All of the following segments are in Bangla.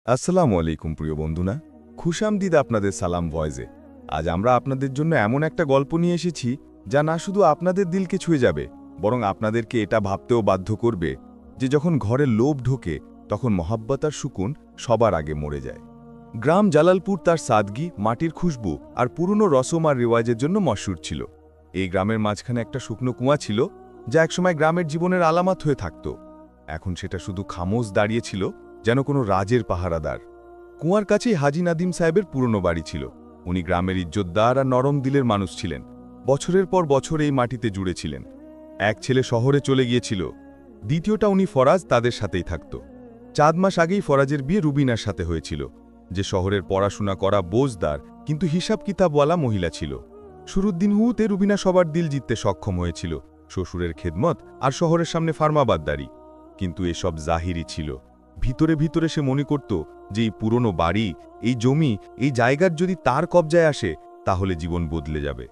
আসসালামু আলাইকুম প্রিয় বন্ধুরা, খুশামদিদ আপনাদের সালাম ভয়েসে। আজ আমরা আপনাদের জন্য এমন একটা গল্প নিয়ে এসেছি যা না শুধু আপনাদের দিলকে ছুঁয়ে যাবে, বরং আপনাদেরকে এটা ভাবতেও বাধ্য করবে যে যখন ঘরে লোভ ঢোকে তখন মহাব্বত আর সুকুন সবার আগে মরে যায়। গ্রাম জালালপুর তার সাদগি, মাটির খুশবু আর পুরনো রসম আর রেওয়াজের জন্য মশহুর ছিল। এই গ্রামের মাঝখানে একটা শুকনো কুয়া ছিল যা একসময় গ্রামের জীবনের আলামত হয়ে থাকত। এখন সেটা শুধু খামোশ দাঁড়িয়েছিল, যেন কোনো রাজের পাহারাদার। কুয়ার কাছেই হাজি নাদিম সাহেবের পুরনো বাড়ি ছিল। উনি গ্রামের ইজ্জতদার আর নরম দিলের মানুষ ছিলেন। বছরের পর বছর এই মাটিতে জুড়েছিলেন। এক ছেলে শহরে চলে গিয়েছিল, দ্বিতীয়টা উনি ফরাজ তাদের সাথেই থাকত। 4 মাস আগেই ফরাজের বিয়ে রুবিনার সাথে হয়েছিল, যে শহরের পড়াশোনা করা বোঝদার কিন্তু হিসাব কিতাবওয়ালা মহিলা ছিল। শুরুর দিন হুতে রুবিনা সবার দিল জিততে সক্ষম হয়েছিল, শ্বশুরের খেদমত আর শহরের সামনে ফার্মাবাদদারি। কিন্তু এসব জাহিরি ছিল। ভিতরে ভিতরে সে মনে করত যে এই পুরনো বাড়ি, এই জমি, এই জায়গার যদি তার কবজায় আসে তাহলে জীবন বদলে যাবে।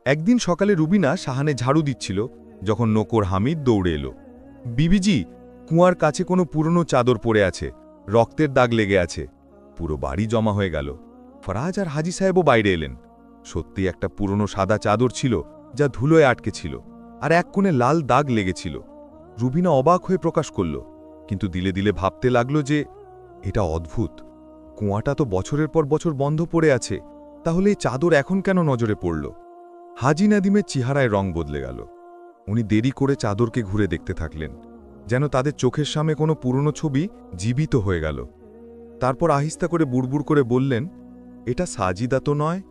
একদিন সকালে রুবিনা সাহানে ঝাড়ু দিচ্ছিল, যখন নকর হামিদ দৌড়ে এলো। বিবিজি, কুয়ার কাছে কোনো পুরনো চাদর পড়ে আছে, রক্তের দাগ লেগে আছে। পুরো বাড়ি জমা হয়ে গেল। ফরাজ আর হাজি সাহেবও বাইরে এলেন। সত্যি একটা পুরনো সাদা চাদর ছিল যা ধুলোয় আটকে ছিল, আর এক কোণে লাল দাগ লেগেছিল। রুবিনা অবাক হয়ে প্রকাশ করল, কিন্তু দিলে দিলে ভাবতে লাগল যে এটা অদ্ভুত। কুয়াটা তো বছরের পর বছর বন্ধ পড়ে আছে, তাহলে এই চাদর এখন কেন নজরে পড়ল? হাজি নাদিমের চেহারায় রং বদলে গেল। উনি দেরি করে চাদরকে ঘুরে দেখতে থাকলেন, যেন তাদের চোখের সামনে কোনো পুরনো ছবি জীবিত হয়ে গেল। তারপর আহিস্তা করে বুড়বুড় করে বললেন, এটা সাজিদা তো নয়?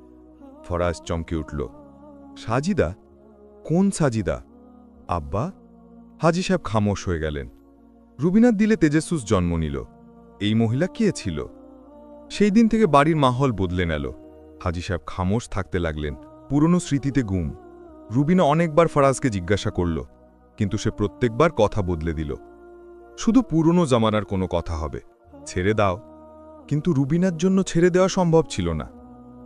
ফরাজ চমকে উঠল। সাজিদা? কোন সাজিদা? আব্বা? হাজি সাহেব খামোশ হয়ে গেলেন। রুবিনার দিলে তেজস্বুস জন্ম নিল। এই মহিলা কে ছিল? সেই দিন থেকে বাড়ির মাহল বদলে গেল। হাজি সাহেব খামোশ থাকতে লাগলেন, পুরনো স্মৃতিতে গুম। রুবিনা অনেকবার ফরাজকে জিজ্ঞাসা করল, কিন্তু সে প্রত্যেকবার কথা বদলে দিল। শুধু পুরনো জামানার কোনো কথা হবে, ছেড়ে দাও। কিন্তু রুবিনার জন্য ছেড়ে দেওয়া সম্ভব ছিল না।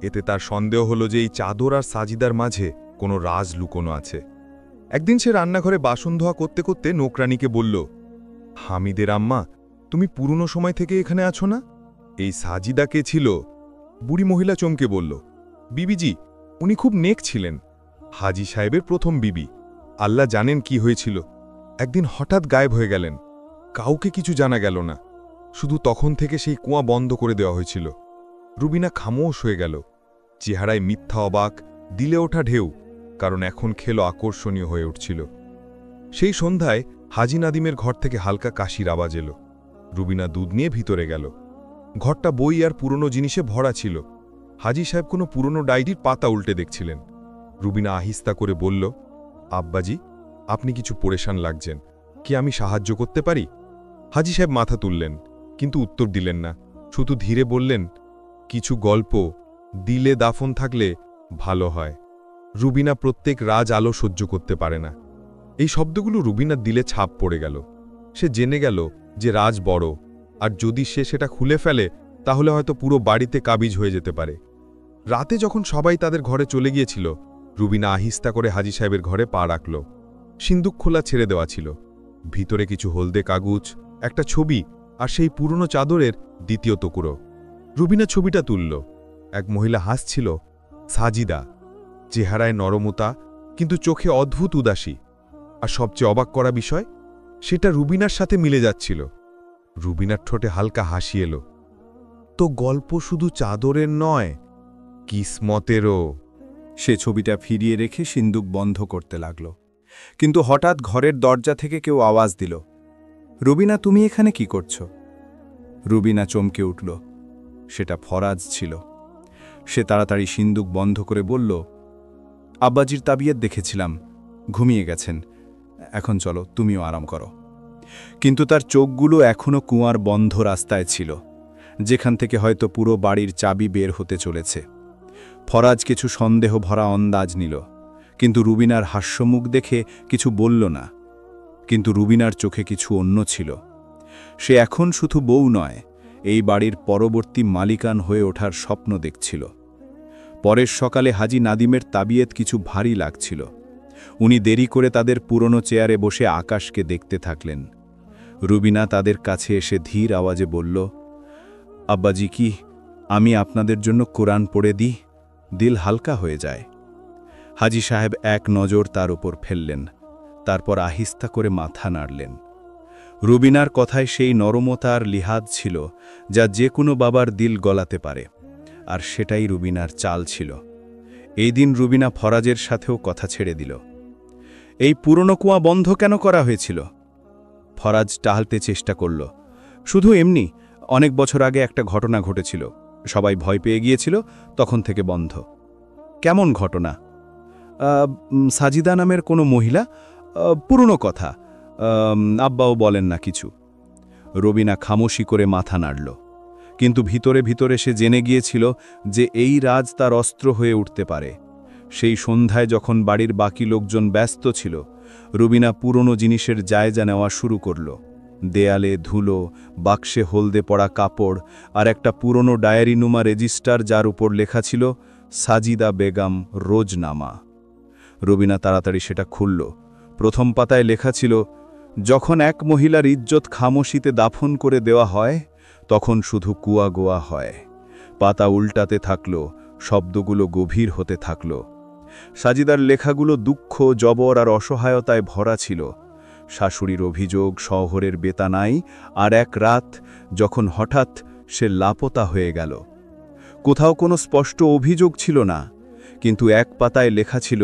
এতে তার সন্দেহ হলো যে এই চাদর আর সাজিদার মাঝে কোনো রাজ লুকোনো আছে। একদিন সে রান্নাঘরে বাসন ধোয়া করতে করতে নোকরানিকে বলল, হামিদের আম্মা, তুমি পুরনো সময় থেকে এখানে আছো না? এই সাজিদা কে ছিল? বুড়ি মহিলা চমকে বলল, বিবিজি, উনি খুব নেক ছিলেন। হাজি সাহেবের প্রথম বিবি। আল্লাহ জানেন কি হয়েছিল। একদিন হঠাৎ গায়েব হয়ে গেলেন। কাউকে কিছু জানা গেল না। শুধু তখন থেকে সেই কুয়া বন্ধ করে দেওয়া হয়েছিল। রুবিনা খামোশ হয়ে গেল, চেহারায় মিথ্যা অবাক, দিলে ওঠা ঢেউ, কারণ এখন খেলো আকর্ষণীয় হয়ে উঠছিল। সেই সন্ধ্যায় হাজি নাদিমের ঘর থেকে হালকা কাশির আওয়াজ এলো। রুবিনা দুধ নিয়ে ভিতরে গেল। ঘরটা বই আর পুরনো জিনিসে ভরা ছিল। হাজি সাহেব কোনো পুরনো ডায়েরির পাতা উল্টে দেখছিলেন। রুবিনা আহিস্তা করে বলল, আব্বাজি, আপনি কিছু পরেশান লাগছেন, কি আমি সাহায্য করতে পারি? হাজি সাহেব মাথা তুললেন, কিন্তু উত্তর দিলেন না। শুধু ধীরে বললেন, কিছু গল্প দিলে দাফন থাকলে ভালো হয়। রুবিনা প্রত্যেক রাজ আলো সহ্য করতে পারে না। এই শব্দগুলো রুবিনার দিলে ছাপ পড়ে গেল। সে জেনে গেল যে রাজ বড়, আর যদি সে সেটা খুলে ফেলে তাহলে হয়তো পুরো বাড়িতে কাবিজ হয়ে যেতে পারে। রাতে যখন সবাই তাদের ঘরে চলে গিয়েছিল, রুবিনা আহিস্তা করে হাজি সাহেবের ঘরে পা রাখল। সিন্দুক খোলা ছেড়ে দেওয়া ছিল। ভিতরে কিছু হলদে কাগজ, একটা ছবি আর সেই পুরনো চাদরের দ্বিতীয় টুকরো। রুবিনা ছবিটা তুলল। এক মহিলা হাসছিল, সাজিদা। চেহারায় নরমতা, কিন্তু চোখে অদ্ভুত উদাসী। আর সবচেয়ে অবাক করা বিষয়, সেটা রুবিনার সাথে মিলে যাচ্ছিল। রুবিনার ঠোঁটে হালকা হাসি এলো। তো গল্প শুধু চাদরের নয়, কিসমতেরও। সে ছবিটা ফিরিয়ে রেখে সিন্দুক বন্ধ করতে লাগল। কিন্তু হঠাৎ ঘরের দরজা থেকে কেউ আওয়াজ দিল, রুবিনা, তুমি এখানে কি করছো? রুবিনা চমকে উঠল। সেটা ফরাজ ছিল। সে তাড়াতাড়ি সিন্দুক বন্ধ করে বলল, আব্বাজির তাবিয়ত দেখেছিলাম, ঘুমিয়ে গেছেন, এখন চলো, তুমিও আরাম করো। কিন্তু তার চোখগুলো এখনও কুয়ার বন্ধ রাস্তায় ছিল, যেখান থেকে হয়তো পুরো বাড়ির চাবি বের হতে চলেছে। ফরাজ কিছু সন্দেহ ভরা আন্দাজ নিল, কিন্তু রুবিনার হাস্যমুখ দেখে কিছু বলল না। কিন্তু রুবিনার চোখে কিছু অন্য ছিল। সে এখন শুধু বউ নয়, এই বাড়ির পরবর্তী মালিকান হয়ে ওঠার স্বপ্ন দেখছিল। পরের সকালে হাজি নাদিমের তাবিয়ত কিছু ভারী লাগছিল। উনি দেরি করে তাদের পুরনো চেয়ারে বসে আকাশকে দেখতে থাকলেন। রুবিনা তাদের কাছে এসে ধীর আওয়াজে বলল, আব্বাজি কি আমি আপনাদের জন্য কোরআন পড়ে দিই? দিল হালকা হয়ে যায়। হাজী সাহেব এক নজর তার উপর ফেললেন, তারপর আহিস্তা করে মাথা নাড়লেন। রুবিনার কথায় সেই নরমতা আর লিহাজ ছিল যা যে কোনো বাবার দিল গলাতে পারে, আর সেটাই রুবিনার চাল ছিল। এই দিন রুবিনা ফরাজের সাথেও কথা ছেড়ে দিল। এই পুরনো কুয়া বন্ধ কেন করা হয়েছিল? ফরাজ টালতে চেষ্টা করল। শুধু এমনি, অনেক বছর আগে একটা ঘটনা ঘটেছিল, সবাই ভয় পেয়ে গিয়েছিল, তখন থেকে বন্ধ। কেমন ঘটনা? সাজিদা নামের কোনো মহিলা, পুরনো কথা, আব্বাও বলেন না কিছু। রবিনা খামোশি করে মাথা নাড়ল, কিন্তু ভিতরে ভিতরে সে জেনে গিয়েছিল যে এই রাজ তার অস্ত্র হয়ে উঠতে পারে। সেই সন্ধ্যায় যখন বাড়ির বাকি লোকজন ব্যস্ত ছিল, রুবিনা পুরনো জিনিসের জায়গা নেওয়া শুরু করল। দেয়ালে ধুলো, বাক্সে হলদে পড়া কাপড়, আর একটা পুরনো ডায়েরিনুমা রেজিস্টার যার উপর লেখা ছিল সাজিদা বেগম রোজনামা। রুবিনা তাড়াতাড়ি সেটা খুলল। প্রথম পাতায় লেখা ছিল, যখন এক মহিলার ইজ্জত খামোশিতে দাফন করে দেওয়া হয়, তখন শুধু কুয়া গোয়া হয়। পাতা উল্টাতে থাকল, শব্দগুলো গভীর হতে থাকল। সাজিদার লেখাগুলো দুঃখ, জবর আর অসহায়তায় ভরা ছিল। শাশুড়ির অভিযোগ, শহরের বেতানাই, আর এক রাত যখন হঠাৎ সে লাপতা হয়ে গেল। কোথাও কোনো স্পষ্ট অভিযোগ ছিল না, কিন্তু এক পাতায় লেখা ছিল,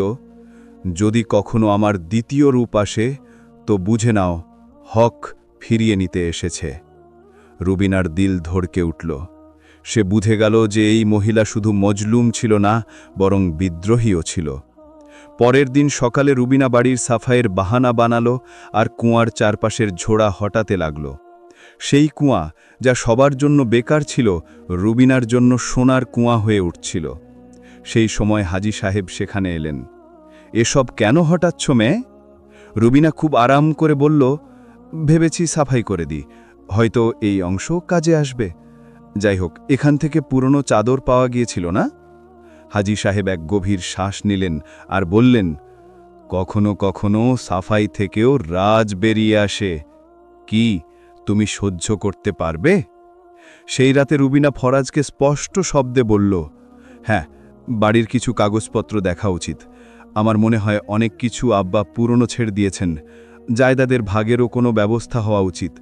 যদি কখনো আমার দ্বিতীয় রূপ আসে তো বুঝে নাও হক ফিরিয়ে নিতে এসেছে। রুবিনার দিল ধড়কে উঠল। সে বুঝে গেল যে এই মহিলা শুধু মজলুম ছিল না, বরং বিদ্রোহীও ছিল। পরের দিন সকালে রুবিনা বাড়ির সাফাইয়ের বাহানা বানালো আর কুয়ার চারপাশের ঝোড়া হটাতে লাগল। সেই কুয়া যা সবার জন্য বেকার ছিল, রুবিনার জন্য সোনার কুয়া হয়ে উঠছিল। সেই সময় হাজী সাহেব সেখানে এলেন। এসব কেন হটাচ্ছ মেয়ে? রুবিনা খুব আরাম করে বলল, ভেবেছি সাফাই করে দিই, হয়তো এই অংশ কাজে আসবে। যাই হোক, এখান থেকে পুরনো চাদর পাওয়া গিয়েছিল না? হাজী সাহেব এক গভীর শ্বাস নিলেন আর বললেন, কখনো কখনো সাফাই থেকেও রাজ বেরিয়ে আসে। কি তুমি সহ্য করতে পারবে? সেই রাতে রুবিনা ফরাজকে স্পষ্ট শব্দে বলল, হ্যাঁ, বাড়ির কিছু কাগজপত্র দেখা উচিত। আমার মনে হয় অনেক কিছু আব্বা পুরনো ছেড়ে দিয়েছেন, জায়দাদের ভাগেরও কোনো ব্যবস্থা হওয়া উচিত।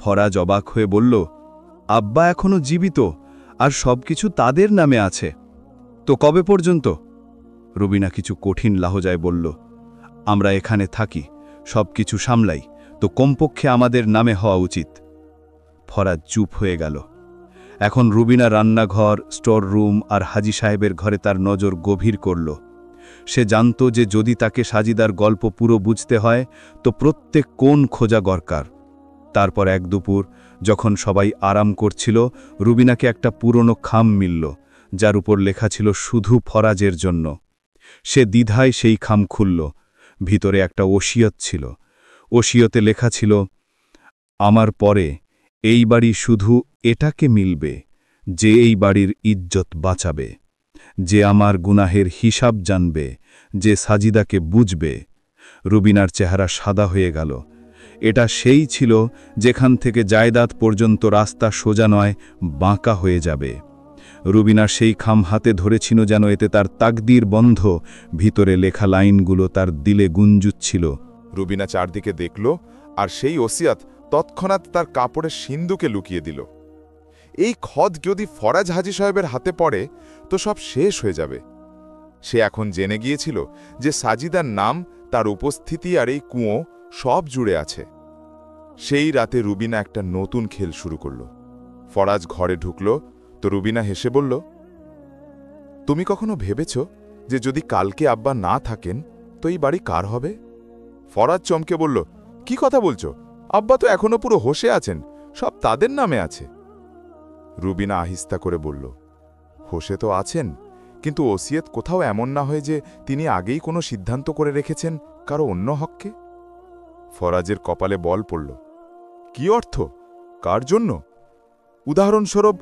ফরাজ অবাক হয়ে বলল, আব্বা এখনো জীবিত, আর সবকিছু তাদের নামে আছে, তো কবে পর্যন্ত? রুবিনা কিছু কঠিন লাহজায় বলল, আমরা এখানে থাকি, সবকিছু সামলাই, তো কমপক্ষে আমাদের নামে হওয়া উচিত। ফরাজ চুপ হয়ে গেল। এখন রুবিনা রান্নাঘর, স্টোর রুম আর হাজী সাহেবের ঘরে তার নজর গভীর করল। সে জানত যে যদি তাকে সাজিদার গল্প পুরো বুঝতে হয়, তো প্রত্যেক কোণ খোঁজা দরকার। তারপর এক দুপুর, যখন সবাই আরাম করছিল, রুবিনাকে একটা পুরনো খাম মিলল, যার উপর লেখা ছিল শুধু ফরাজের জন্য। সে দ্বিধায় সেই খাম খুলল। ভিতরে একটা ওসিয়ত ছিল। ওসিয়তে লেখা ছিল, আমার পরে এই বাড়ি শুধু এটাকে মিলবে যে এই বাড়ির ইজ্জত বাঁচাবে, যে আমার গুনাহের হিসাব জানবে, যে সাজিদাকে বুঝবে। রুবিনার চেহারা সাদা হয়ে গেল। এটা সেই ছিল যেখান থেকে জায়দাদ পর্যন্ত রাস্তা সোজা নয়, বাঁকা হয়ে যাবে। রুবিনা সেই খাম হাতে ধরেছিল যেন এতে তার তাকদীর বন্ধ। ভিতরে লেখা লাইনগুলো তার দিলে গুঞ্জুচ্ছিল। রুবিনা চারদিকে দেখল, আর সেই ওসিয়াত তৎক্ষণাৎ তার কাপড়ের সিন্ধুকে লুকিয়ে দিল। এই খদ যদি ফরাজ হাজী সাহেবের হাতে পড়ে তো সব শেষ হয়ে যাবে। সে এখন জেনে গিয়েছিল যে সাজিদার নাম, তার উপস্থিতি আর এই কুঁয়ো সব জুড়ে আছে। সেই রাতে রুবিনা একটা নতুন খেল শুরু করল। ফরাজ ঘরে ঢুকল তো রুবিনা হেসে বলল, তুমি কখনো ভেবেছ যে যদি কালকে আব্বা না থাকেন তো এই বাড়ি কার হবে? ফরাজ চমকে বলল, কি কথা বলছো? আব্বা তো এখনো পুরো হোশে আছেন, সব তাদের নামে আছে। রুবিনা আহিস্তা করে বলল, হোশে তো আছেন, কিন্তু ওসিয়ত কোথাও এমন না হয় যে তিনি আগেই কোনো সিদ্ধান্ত করে রেখেছেন কারো অন্য হককে। ফরাজের কপালে বল পড়ল। কি অর্থ? কার জন্য? উদাহরণস্বরূপ,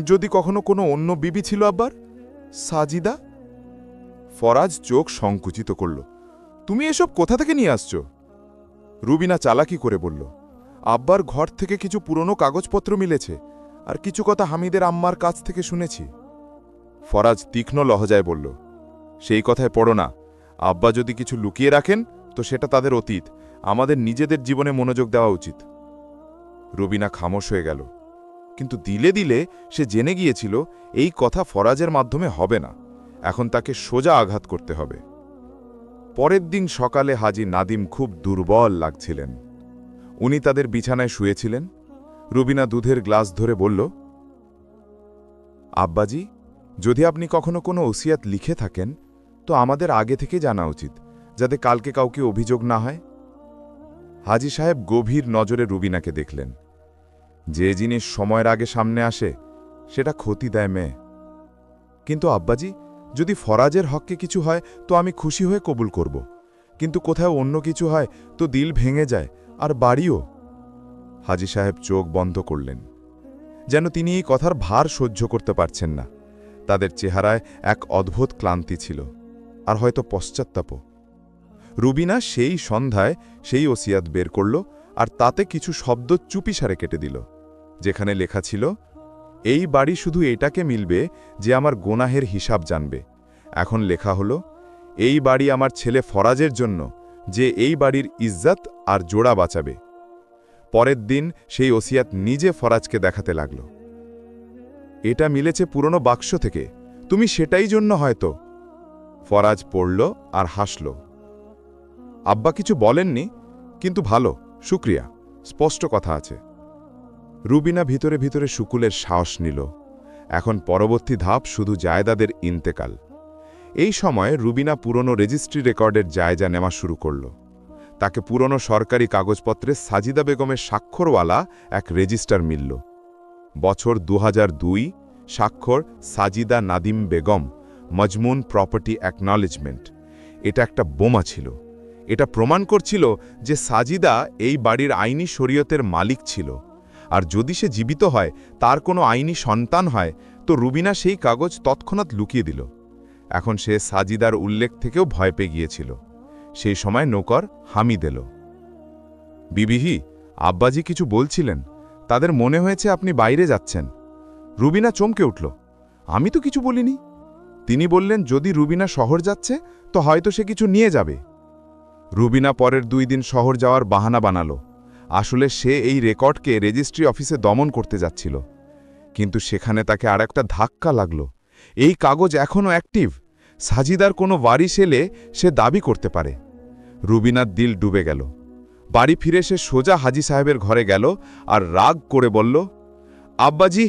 যদি কখনো কোনো অন্য বিবি ছিল আব্বার? সাজিদা? ফরাজ চোখ সংকুচিত করল। তুমি এসব কোথা থেকে নিয়ে আসছো? রুবিনা চালাকি করে বলল, আব্বার ঘর থেকে কিছু পুরনো কাগজপত্র মিলেছে, আর কিছু কথা হামিদের আম্মার কাছ থেকে শুনেছি। ফরাজ তীক্ষ্ণ লহজায় বলল, সেই কথায় পড়ো না। আব্বা যদি কিছু লুকিয়ে রাখেন তো সেটা তাদের অতীত, আমাদের নিজেদের জীবনে মনোযোগ দেওয়া উচিত। রুবিনা খামোশ হয়ে গেল, কিন্তু দিলে দিলে সে জেনে গিয়েছিল এই কথা ফরাজের মাধ্যমে হবে না, এখন তাকে সোজা আঘাত করতে হবে। পরের দিন সকালে হাজী নাদিম খুব দুর্বল লাগছিলেন। উনি তাদের বিছানায় শুয়েছিলেন। রুবিনা দুধের গ্লাস ধরে বলল, আব্বাজি, যদি আপনি কখনো কোনো ওসিয়াত লিখে থাকেন তো আমাদের আগে থেকে জানা উচিত, যাতে কালকে কাউকে অভিযোগ না হয়। হাজী সাহেব গভীর নজরে রুবিনাকে দেখলেন। যে জিনিস সময়ের আগে সামনে আসে সেটা ক্ষতি দেয় মেয়ে। কিন্তু আব্বাজি, যদি ফরাজের হককে কিছু হয় তো আমি খুশি হয়ে কবুল করব, কিন্তু কোথাও অন্য কিছু হয় তো দিল ভেঙে যায়, আর বাড়িও। হাজী সাহেব চোখ বন্ধ করলেন, যেন তিনি এই কথার ভার সহ্য করতে পারছেন না। তাদের চেহারায় এক অদ্ভুত ক্লান্তি ছিল, আর হয়তো পশ্চাত্তাপও। রুবিনা সেই সন্ধ্যায় সেই ওসিয়াত বের করল, আর তাতে কিছু শব্দ চুপিসারে কেটে দিল। যেখানে লেখা ছিল, এই বাড়ি শুধু এটাকে মিলবে যে আমার গোনাহের হিসাব জানবে। এখন লেখা হলো, এই বাড়ি আমার ছেলে ফরাজের জন্য, যে এই বাড়ির ইজ্জত আর জোড়া বাঁচাবে। পরের দিন সেই ওসিয়াত নিজে ফরাজকে দেখাতে লাগল। এটা মিলেছে পুরনো বাক্স থেকে, তুমি সেটাই জন্য হয়তো। ফরাজ পড়ল আর হাসল। আব্বা কিছু বলেননি, কিন্তু ভালো, শুক্রিয়া, স্পষ্ট কথা আছে। রুবিনা ভিতরে ভিতরে শুকুলের সাহস নিল। এখন পরবর্তী ধাপ শুধু জায়দাদের ইন্তেকাল। এই সময় রুবিনা পুরনো রেজিস্ট্রি রেকর্ডের জায়জা নেওয়া শুরু করল। তাকে পুরনো সরকারি কাগজপত্রে সাজিদা বেগমের স্বাক্ষরওয়ালা এক রেজিস্টার মিলল। বছর 2002, স্বাক্ষর সাজিদা নাদিম বেগম, মজমুন প্রপার্টি অ্যাকনলেজমেন্ট। এটা একটা বোমা ছিল। এটা প্রমাণ করছিল যে সাজিদা এই বাড়ির আইনি শরীয়তের মালিক ছিল, আর যদি সে জীবিত হয়, তার কোনো আইনি সন্তান হয়, তো রুবিনা সেই কাগজ তৎক্ষণাৎ লুকিয়ে দিল। এখন সে সাজিদার উল্লেখ থেকেও ভয় পেয়ে গিয়েছিল। সেই সময় নৌকর হামিদ এলো। বিবিহি, আব্বাজি কিছু বলছিলেন, তাদের মনে হয়েছে আপনি বাইরে যাচ্ছেন। রুবিনা চমকে উঠল, আমি তো কিছু বলিনি। তিনি বললেন, যদি রুবিনা শহর যাচ্ছে তো হয়তো সে কিছু নিয়ে যাবে। রুবিনা পরের 2 দিন শহর যাওয়ার বাহানা বানালো। আসলে সে এই রেকর্ডকে রেজিস্ট্রি অফিসে দমন করতে যাচ্ছিল, কিন্তু সেখানে তাকে আর একটা ধাক্কা লাগল। এই কাগজ এখনও অ্যাক্টিভ। সাজিদার কোনো ওয়ারিশ এলে সে দাবি করতে পারে। রুবিনার দিল ডুবে গেল। বাড়ি ফিরে সে সোজা হাজী সাহেবের ঘরে গেল আর রাগ করে বলল, আব্বাজি,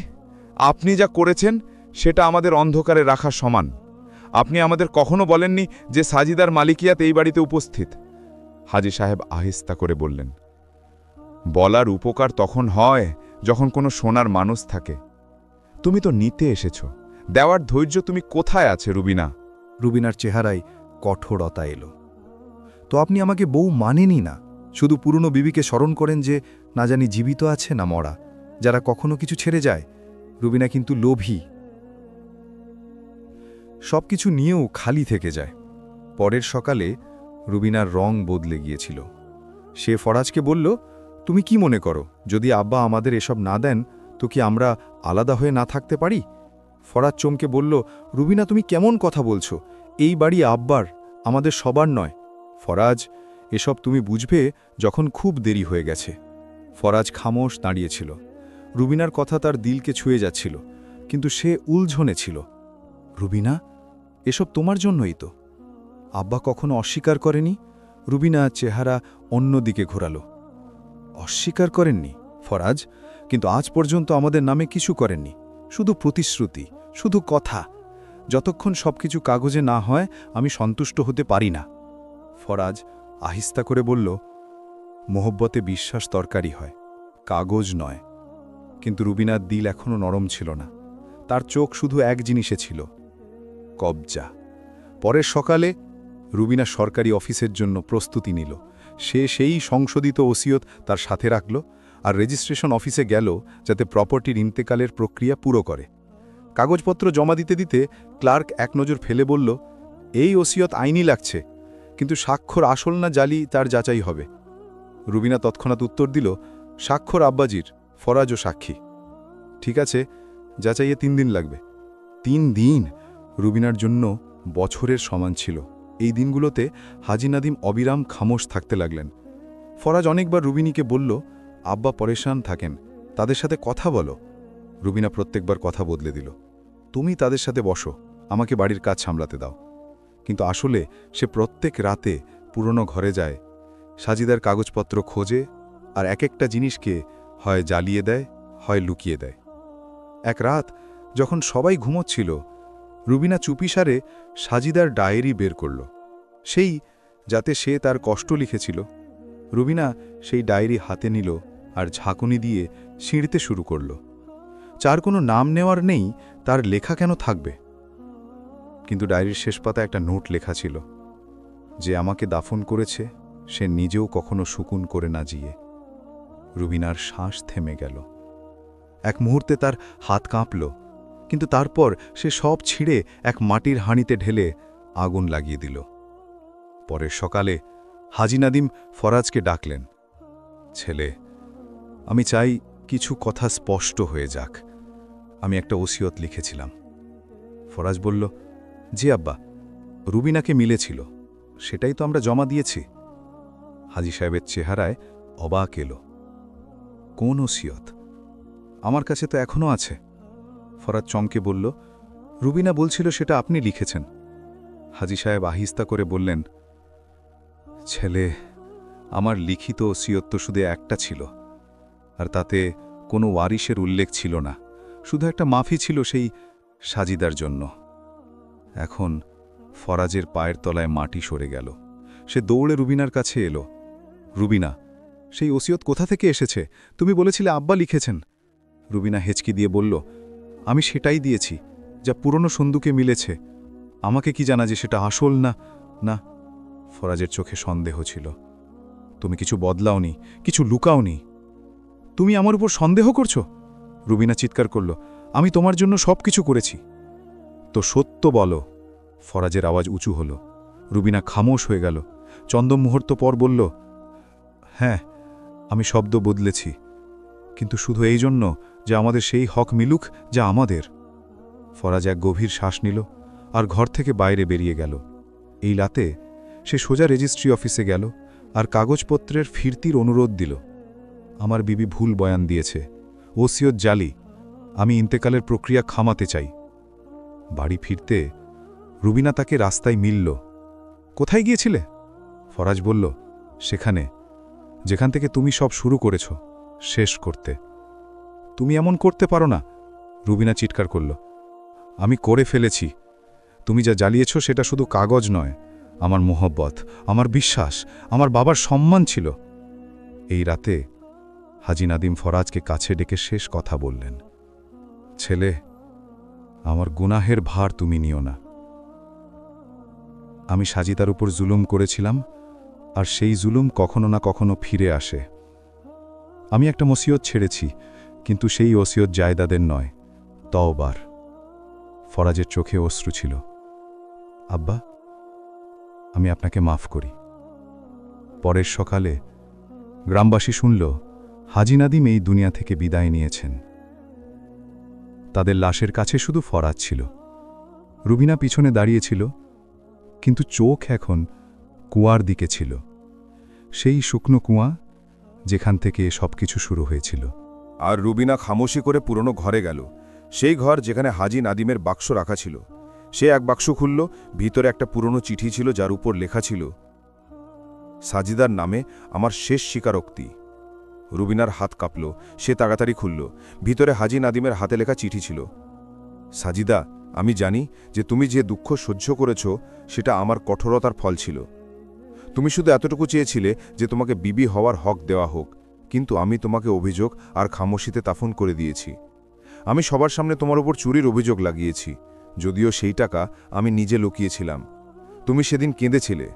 আপনি যা করেছেন সেটা আমাদের অন্ধকারে রাখা সমান। আপনি আমাদের কখনো বলেননি যে সাজিদার মালিকিয়াত এই বাড়িতে উপস্থিত। হাজী সাহেব আহিস্তা করে বললেন, বলার উপকার তখন হয় যখন কোনো সোনার মানুষ থাকে। তুমি তো নিতে এসেছ, দেওয়ার ধৈর্য তুমি কোথায় আছে রুবিনা? রুবিনার চেহারায় কঠোরতা এলো। তো আপনি আমাকে বউ মানেনই না, শুধু পুরনো বিবিকে স্মরণ করেন যে না জানি জীবিত আছে না মরা, যারা কখনো কিছু ছেড়ে যায়। রুবিনা কিন্তু লোভী, সব কিছু নিয়েও খালি থেকে যায়। পরের সকালে রুবিনার রং বদলে গিয়েছিল। সে ফরাজকে বলল, তুমি কি মনে করো, যদি আব্বা আমাদের এসব না দেন তো কি আমরা আলাদা হয়ে না থাকতে পারি? ফরাজ চমকে বলল, রুবিনা, তুমি কেমন কথা বলছো? এই বাড়ি আব্বার, আমাদের সবার নয়। ফরাজ, এসব তুমি বুঝবে যখন খুব দেরি হয়ে গেছে। ফরাজ খামোশ দাঁড়িয়েছিল। রুবিনার কথা তার দিলকে ছুঁয়ে যাচ্ছিল, কিন্তু সে উলঝনে ছিল। রুবিনা, এসব তোমার জন্যই তো। আব্বা কখনো অস্বীকার করেনি? রুবিনা চেহারা অন্যদিকে ঘোরালো। অস্বীকার করেননি ফরাজ, কিন্তু আজ পর্যন্ত আমাদের নামে কিছু করেননি। শুধু প্রতিশ্রুতি, শুধু কথা। যতক্ষণ সবকিছু কাগজে না হয় আমি সন্তুষ্ট হতে পারি না। ফরাজ আহিস্তা করে বলল, মোহব্বতে বিশ্বাস তরকারি হয়, কাগজ নয়। কিন্তু রুবিনার দিল এখনও নরম ছিল না। তার চোখ শুধু এক জিনিসে ছিল, কবজা। পরের সকালে রুবিনা সরকারি অফিসের জন্য প্রস্তুতি নিল। সে সেই সংশোধিত ওসিয়ত তার সাথে রাখল আর রেজিস্ট্রেশন অফিসে গেল যাতে প্রপার্টির ইন্তেকালের প্রক্রিয়া পুরো করে। কাগজপত্র জমা দিতে দিতে ক্লার্ক এক নজর ফেলে বলল, এই ওসিয়ত আইনি লাগছে, কিন্তু স্বাক্ষর আসল না জালি তার যাচাই হবে। রুবিনা তৎক্ষণাৎ উত্তর দিল, স্বাক্ষর আব্বাজির, ফরাজও সাক্ষী। ঠিক আছে, যা চাইয়ে 3 দিন লাগবে। 3 দিন রুবিনার জন্য বছরের সমান ছিল। এই দিনগুলোতে হাজি নাদিম অবিরাম খামোশ থাকতে লাগলেন। ফরাজ অনেকবার রুবিনীকে বলল, আব্বা পরেশান থাকেন, তাদের সাথে কথা বলো। রুবিনা প্রত্যেকবার কথা বদলে দিল, তুমি তাদের সাথে বসো, আমাকে বাড়ির কাজ সামলাতে দাও। কিন্তু আসলে সে প্রত্যেক রাতে পুরনো ঘরে যায়, সাজিদার কাগজপত্র খোঁজে, আর এক একটা জিনিসকে হয় জ্বালিয়ে দেয়, হয় লুকিয়ে দেয়। এক রাত যখন সবাই ঘুমোচ্ছিল, রুবিনা চুপিসারে সাজিদার ডায়েরি বের করল, সেই যাতে সে তার কষ্ট লিখেছিল। রুবিনা সেই ডায়েরি হাতে নিল আর ঝাঁকুনি দিয়ে ছিঁড়তে শুরু করল। যার কোনো নাম নেওয়ার নেই, তার লেখা কেন থাকবে? কিন্তু ডায়েরির শেষ পাতা একটা নোট লেখা ছিল, যে আমাকে দাফন করেছে সে নিজেও কখনো সুকুন করে না জিয়ে। রুবিনার শ্বাস থেমে গেল। এক মুহূর্তে তার হাত কাঁপল, কিন্তু তারপর সে সব ছিঁড়ে এক মাটির হাঁড়িতে ঢেলে আগুন লাগিয়ে দিল। পরের সকালে হাজি নাদিম ফরাজকে ডাকলেন। ছেলে, আমি চাই কিছু কথা স্পষ্ট হয়ে যাক। আমি একটা ওসিয়ত লিখেছিলাম। ফরাজ বলল, জি আব্বা, রুবিনাকে মিলেছিল, সেটাই তো আমরা জমা দিয়েছি। হাজি সাহেবের চেহারায় অবাক এলো। কোন ওসিয়ত? আমার কাছে তো এখনও আছে। ফরাজ চমকে বলল, রুবিনা বলছিল সেটা আপনি লিখেছেন। হাজি সাহেব আহিস্তা করে বললেন, ছেলে, আমার লিখিত ওসিয়ত তো শুধু একটা ছিল, আর তাতে কোনো ওয়ারিশের উল্লেখ ছিল না, শুধু একটা মাফি ছিল সেই সাজিদার জন্য। এখন ফরাজের পায়ের তলায় মাটি সরে গেল। সে দৌড়ে রুবিনার কাছে এলো। রুবিনা, সেই ওসিয়ত কোথা থেকে এসেছে? তুমি বলেছিলে আব্বা লিখেছেন। রুবিনা হেঁচকি দিয়ে বলল, আমি সেটাই দিয়েছি, যা পুরনো সন্দুকে মিলেছে। আমাকে কি জানা যে সেটা আসল না? না। ফরাজের চোখে সন্দেহ ছিল। তুমি কিছু বদলাওনি, কিছু লুকাওনি। তুমি আমার উপর সন্দেহ করছো? রুবিনা চিৎকার করল, আমি তোমার জন্য সব কিছু করেছি। তো সত্য বলো। ফরাজের আওয়াজ উঁচু হল। রুবিনা খামোশ হয়ে গেল। চন্দন মুহূর্ত পর বলল, হ্যাঁ, আমি শব্দ বদলেছি, কিন্তু শুধু এই জন্য যে আমাদের সেই হক মিলুক যা আমাদের। ফরাজ এক গভীর শ্বাস নিল আর ঘর থেকে বাইরে বেরিয়ে গেল। এই রাতে সে সোজা রেজিস্ট্রি অফিসে গেল আর কাগজপত্রের ফিরতির অনুরোধ দিল। আমার বিবি ভুল বয়ান দিয়েছে, ওসিয়ত জালি, আমি ইন্তেকালের প্রক্রিয়া থামাতে চাই। বাড়ি ফিরতে রুবিনা তাকে রাস্তায় মিলল। কোথায় গিয়েছিলে? ফরাজ বলল, সেখানে যেখান থেকে তুমি সব শুরু করেছ, শেষ করতে। তুমি এমন করতে পারো না, রুবিনা চিৎকার করল। আমি করে ফেলেছি। তুমি যা জ্বালিয়েছ সেটা শুধু কাগজ নয়, আমার মোহব্বত, আমার বিশ্বাস, আমার বাবার সম্মান ছিল। এই রাতে হাজি নাদিম ফরাজকে কাছে ডেকে শেষ কথা বললেন, ছেলে, আমার গুনাহের ভার তুমি নিও না। আমি সাজিদার উপর জুলুম করেছিলাম, আর সেই জুলুম কখনো না কখনো ফিরে আসে। আমি একটা ওসিয়ত ছেড়েছি, কিন্তু সেই ওসিয়ত জায়দাদের নয়, তওবার। ফরাজের চোখে অশ্রু ছিল। আব্বা, আমি আপনাকে মাফ করি। পরের সকালে গ্রামবাসী শুনল হাজি নাদিম এই দুনিয়া থেকে বিদায় নিয়েছেন। তাদের লাশের কাছে শুধু ফরাজ ছিল। রুবিনা পিছনে দাঁড়িয়েছিল, কিন্তু চোখ এখন কুয়ার দিকে ছিল, সেই শুকনো কুয়া যেখান থেকে সবকিছু শুরু হয়েছিল। আর রুবিনা খামোশি করে পুরনো ঘরে গেল, সেই ঘর যেখানে হাজি নাদিমের বাক্স রাখা ছিল। সে এক বাক্স খুলল, ভিতরে একটা পুরনো চিঠি ছিল যার উপর লেখা ছিল, সাজিদার নামে আমার শেষ স্বীকারোক্তি। রুবিনার হাত কাঁপল, সে তাড়াতাড়ি খুলল। ভিতরে হাজি নাদিমের হাতে লেখা চিঠি ছিল, সাজিদা, আমি জানি যে তুমি যে দুঃখ সহ্য করেছ সেটা আমার কঠোরতার ফল ছিল। তুমি শুধু এতটুকু চেয়েছিলে যে তোমাকে বিবি হওয়ার হক দেওয়া হোক, কিন্তু আমি তোমাকে অভিযোগ আর খামোশিতে দাফন করে দিয়েছি। আমি সবার সামনে তোমার উপর চুরির অভিযোগ লাগিয়েছি, যদিও সেই টাকা আমি নিজে লুকিয়েছিলাম। তুমি সেদিন কেঁদেছিলে।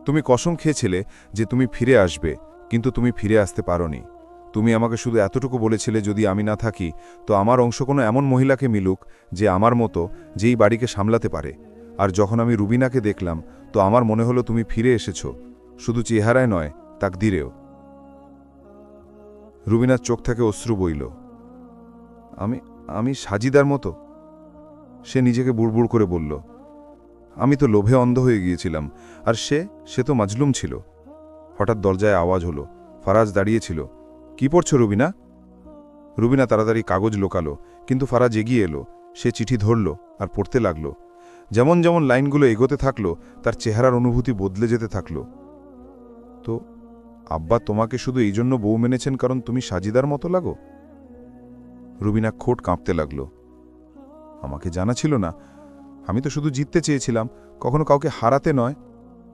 তুমি কসম খেয়েছিলে যে তুমি ফিরে আসবে, কিন্তু তুমি ফিরে আসতে পারোনি। তুমি আমাকে শুধু এতটুকু বলেছিলে, যদি আমি না থাকি তো আমার অংশ কোনো এমন মহিলাকে মিলুক যে আমার মতো, যেই বাড়িকে সামলাতে পারে। আর যখন আমি রুবিনাকে দেখলাম তো আমার মনে হলো তুমি ফিরে এসেছো, শুধু চেহারায় নয়, তাকদিরেও। রুবিনার চোখ থেকে অশ্রু বইল। আমি সাজিদার মতো। সে নিজেকে বুড়বুড় করে বলল, আমি তো লোভে অন্ধ হয়ে গিয়েছিলাম, আর সে তো মাজলুম ছিল। হঠাৎ দরজায় আওয়াজ হলো। ফারাজ দাঁড়িয়েছিল। কি পড়ছ রুবিনা? রুবিনা তাড়াতাড়ি কাগজ লোকালো, কিন্তু ফারাজ এগিয়ে এলো। সে চিঠি ধরল আর পড়তে লাগল। যেমন যেমন লাইনগুলো এগোতে থাকলো, তার চেহারার অনুভূতি বদলে যেতে থাকলো। তো আব্বা তোমাকে শুধু এই জন্য বউ মেনেছেন কারণ তুমি সাজিদার মতো লাগো? রুবিনা খোট কাঁপতে লাগল। আমাকে জানা ছিল না। আমি তো শুধু জিততে চেয়েছিলাম, কখনো কাউকে হারাতে নয়।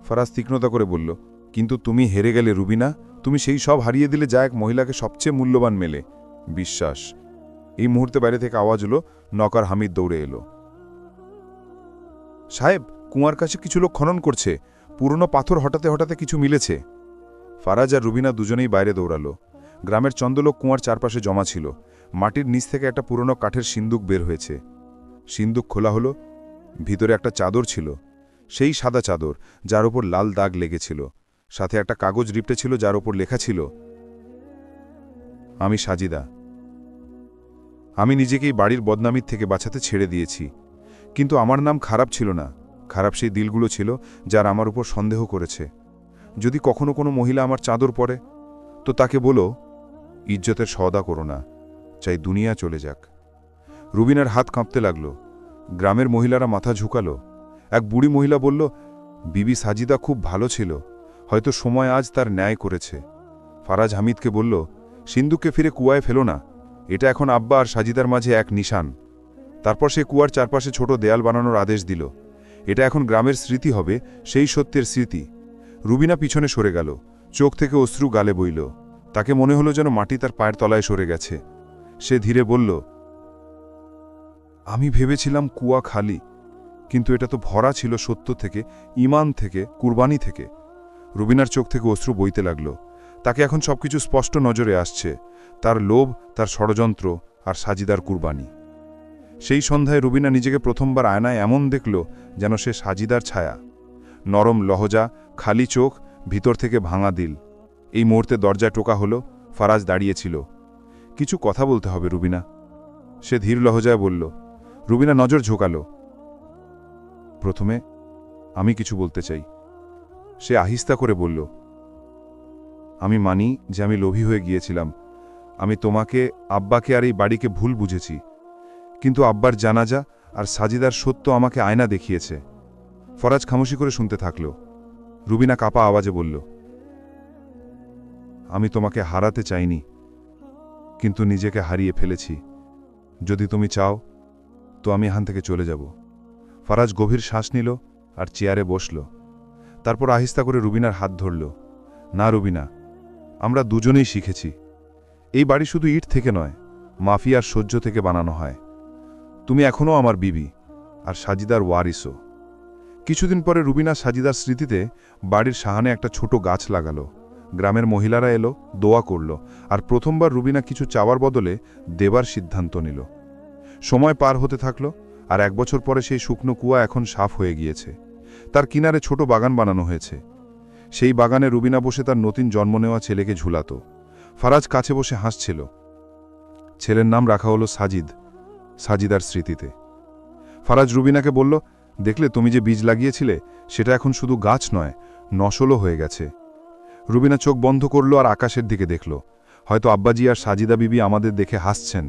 ফারাজ তীক্ষ্ণতা করে বলল, কিন্তু তুমি হেরে গেলে রুবিনা। তুমি সেই সব হারিয়ে দিলে যা এক মহিলাকে সবচেয়ে মূল্যবান মেলে, বিশ্বাস। এই মুহূর্তে বাইরে থেকে আওয়াজ হলো। নকার হামিদ দৌড়ে এলো। সাহেব, কুয়ার কাছে কিছু লোক খনন করছে। পুরনো পাথর হঠাতে হঠাতে কিছু মিলেছে। ফারাজ আর রুবিনা দুজনেই বাইরে দৌড়ালো। গ্রামের চন্দলোক কুয়ার চারপাশে জমা ছিল। মাটির নিচ থেকে একটা পুরনো কাঠের সিন্দুক বের হয়েছে। সিন্দুক খোলা হলো। ভিতরে একটা চাদর ছিল, সেই সাদা চাদর যার ওপর লাল দাগ লেগেছিল। সাথে একটা কাগজ রিপটে ছিল যার ওপর লেখা ছিল, আমি সাজিদা। আমি নিজেকেই বাড়ির বদনামির থেকে বাঁচাতে ছেড়ে দিয়েছি, কিন্তু আমার নাম খারাপ ছিল না। খারাপ সেই দিলগুলো ছিল যার আমার উপর সন্দেহ করেছে। যদি কখনো কোনো মহিলা আমার চাদর পরে, তো তাকে বলো, ইজ্জতের সওদা করো না, চাই দুনিয়া চলে যাক। রুবিনার হাত কাঁপতে লাগল। গ্রামের মহিলারা মাথা ঝুঁকালো। এক বুড়ি মহিলা বলল, বিবি সাজিদা খুব ভালো ছিল, হয়তো সময় আজ তার ন্যায় করেছে। ফারাজ হামিদকে বলল, সিন্দুককে ফিরে কুয়ায় ফেলো না, এটা এখন আব্বা আর সাজিদার মাঝে এক নিশান। তারপর সে কুয়ার চারপাশে ছোট দেয়াল বানানোর আদেশ দিল। এটা এখন গ্রামের স্মৃতি হবে, সেই সত্যের স্মৃতি। রুবিনা পিছনে সরে গেল। চোখ থেকে অশ্রু গালে বইল। তাকে মনে হলো যেন মাটি তার পায়ের তলায় সরে গেছে। সে ধীরে বলল, আমি ভেবেছিলাম কুয়া খালি, কিন্তু এটা তো ভরা ছিল সত্য থেকে, ঈমান থেকে, কুরবানি থেকে। রুবিনার চোখ থেকে অশ্রু বইতে লাগল। তাকে এখন সবকিছু স্পষ্ট নজরে আসছে, তার লোভ, তার ষড়যন্ত্র আর সাজিদার কুরবানি। সেই সন্ধ্যায় রুবিনা নিজেকে প্রথমবার আয়নায় এমন দেখল যেন সে সাজিদার ছায়া। নরম লহজা, খালি চোখ, ভিতর থেকে ভাঙা দিল। এই মুহূর্তে দরজায় টোকা হলো। ফারাজ দাঁড়িয়েছিল। কিছু কথা বলতে হবে রুবিনা, সে ধীর লহজায় বলল। রুবিনা নজর ঝোঁকাল। প্রথমে আমি কিছু বলতে চাই। সে আহিস্তা করে বলল, আমি মানি যে আমি লোভী হয়ে গিয়েছিলাম। আমি তোমাকে, আব্বাকে আর এই বাড়িকে ভুল বুঝেছি, কিন্তু আব্বার জানাজা আর সাজিদার সত্য আমাকে আয়না দেখিয়েছে। ফরাজ খামোশি করে শুনতে থাকল। রুবিনা কাপা আওয়াজে বলল, আমি তোমাকে হারাতে চাইনি, কিন্তু নিজেকে হারিয়ে ফেলেছি। যদি তুমি চাও তো আমি এখান থেকে চলে যাব। ফারাজ গভীর শ্বাস নিল আর চেয়ারে বসল। তারপর আহিস্তা করে রুবিনার হাত ধরল। না রুবিনা, আমরা দুজনেই শিখেছি, এই বাড়ি শুধু ইট থেকে নয়, মাফিয়ার সহ্য থেকে বানানো হয়। তুমি এখনও আমার বিবি, আর সাজিদার ওয়ারিসও। কিছুদিন পরে রুবিনা সাজিদার স্মৃতিতে বাড়ির সাহানে একটা ছোট গাছ লাগালো। গ্রামের মহিলারা এলো, দোয়া করল, আর প্রথমবার রুবিনা কিছু চাওয়ার বদলে দেবার সিদ্ধান্ত নিল। সময় পার হতে থাকল, আর 1 বছর পরে সেই শুকনো কুয়া এখন সাফ হয়ে গিয়েছে। তার কিনারে ছোট বাগান বানানো হয়েছে। সেই বাগানে রুবিনা বসে তার নতুন জন্ম নেওয়া ছেলেকে ঝুলাত। ফারাজ কাছে বসে হাসছিল। ছেলের নাম রাখা হলো সাজিদ, সাজিদার স্মৃতিতে। ফারাজ রুবিনাকে বলল, দেখলে তুমি যে বীজ লাগিয়েছিলে সেটা এখন শুধু গাছ নয়, নশলও হয়ে গেছে। রুবিনা চোখ বন্ধ করল আর আকাশের দিকে দেখল। হয়তো আব্বাজি আর সাজিদা বিবি আমাদের দেখে হাসছেন।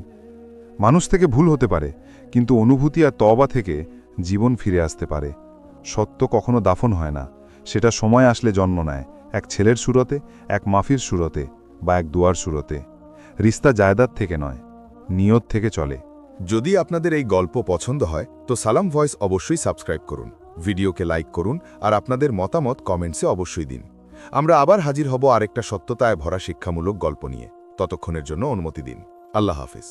মানুষ থেকে ভুল হতে পারে, কিন্তু অনুভূতি আর তওবা থেকে জীবন ফিরে আসতে পারে। সত্য কখনো দাফন হয় না, সেটা সময় আসলে জন্ম নেয়, এক ছেলের সুরতে, এক মাফির সুরতে, বা এক দুয়ার সুরতে। রিস্তা জায়দাদ থেকে নয়, নিয়ত থেকে চলে। যদি আপনাদের এই গল্প পছন্দ হয় তো সালাম ভয়েস অবশ্যই সাবস্ক্রাইব করুন, ভিডিওকে লাইক করুন, আর আপনাদের মতামত কমেন্টসে অবশ্যই দিন। আমরা আবার হাজির হব আরেকটা সত্যতায় ভরা শিক্ষামূলক গল্প নিয়ে। ততক্ষণের জন্য অনুমতি দিন। আল্লাহ হাফেজ।